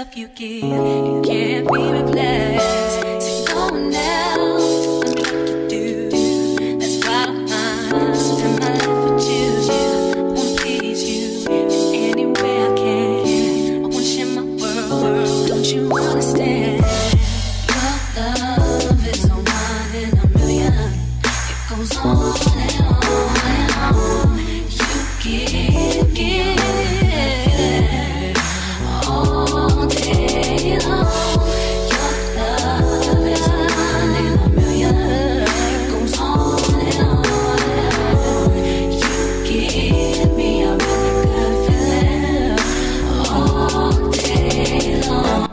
love you give, it can't be replaced. See, no one else can do like you do. That's why I'm spend my life with you. I wanna please you in any way I can. I wanna share my world. Don't you understand? Your love is a one in a million. It goes on and on and on. You give all day long. Your love is a one in a million. It goes on and on and on. You give me a really good feeling all day long.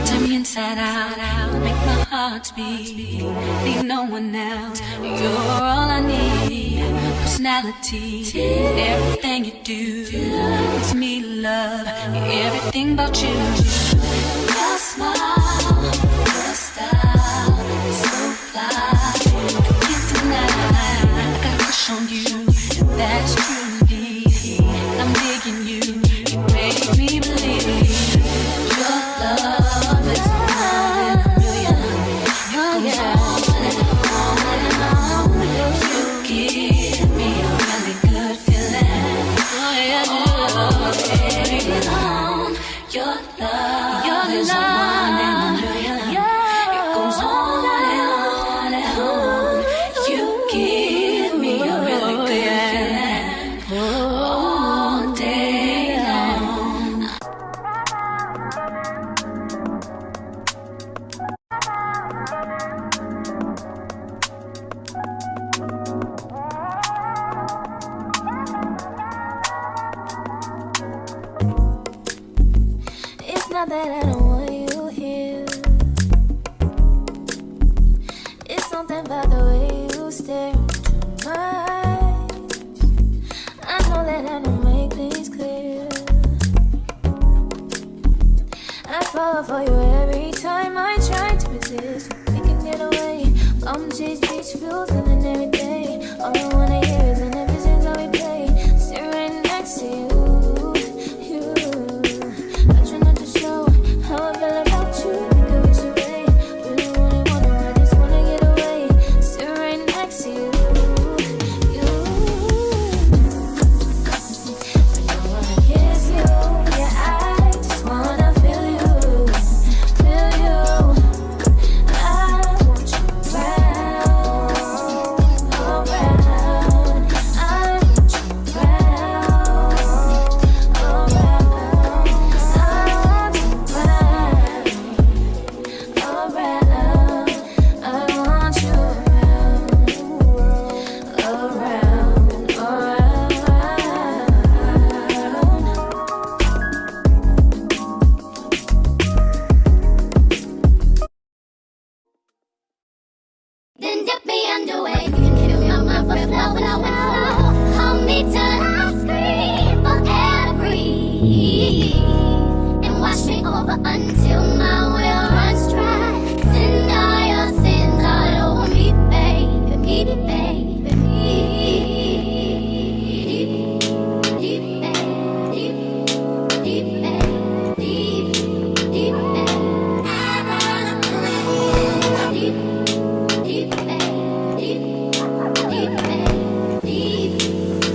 Turn me inside out, make my heart beat. Need no one else, you're all I need. Personality, everything you do makes me love everything about you. Your smile, your style, so fly. I can't deny, I got a crush on you, and that's true indeed. I'm digging you, you make me believe. Your love is one in a million. It goes on and on and on. You give me a really good feeling all day long. Your love is one in a million. It goes on and on and on. You give me a really good feeling all day long. It's not that I don't want you here. It's something about the way you stare into my eyes. I know that I don't make things clear. I fall for you every time I try to resist. We can get away. I'm chase beach views and every day. All I wanna hear is an visions that we play. Sit right next to you. I try not to show how I feel about you. Think I wish away. Really wanna, I just wanna get away. Sit right next to you. I don't wanna kiss you. Yeah, I just wanna feel you. Feel you. I want you around, around. I want you around, around. I want you around, around. I want you around, around, Then dip me underway. You can feel my foot flow. Hold me till I scream for air to breathe. And wash me over until my well runs dry. Send all your sins all over me, baby, baby, baby. Deep, deep, deep, deep, deep, deep, deep, I wanna play deep. Deep, deep, deep, deep,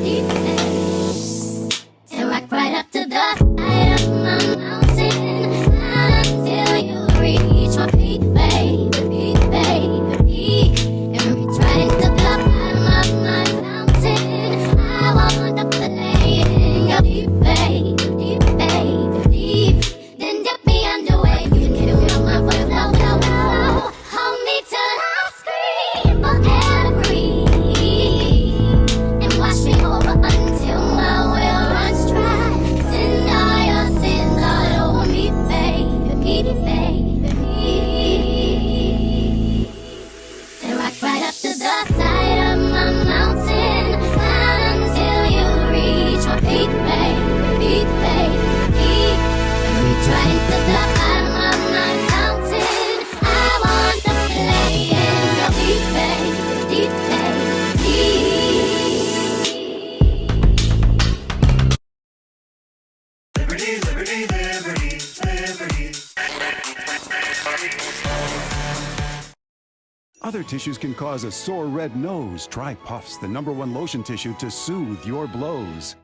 deep, and rock right up to the eye of my mountain. Other tissues can cause a sore red nose. Try Puffs, the #1 lotion tissue to soothe your blows.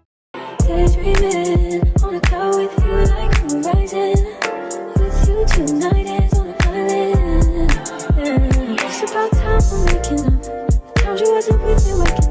Daydreaming on a cloud with you like horizon. With you tonight is on an island. It's about time we're making up. The times you wasn't with me,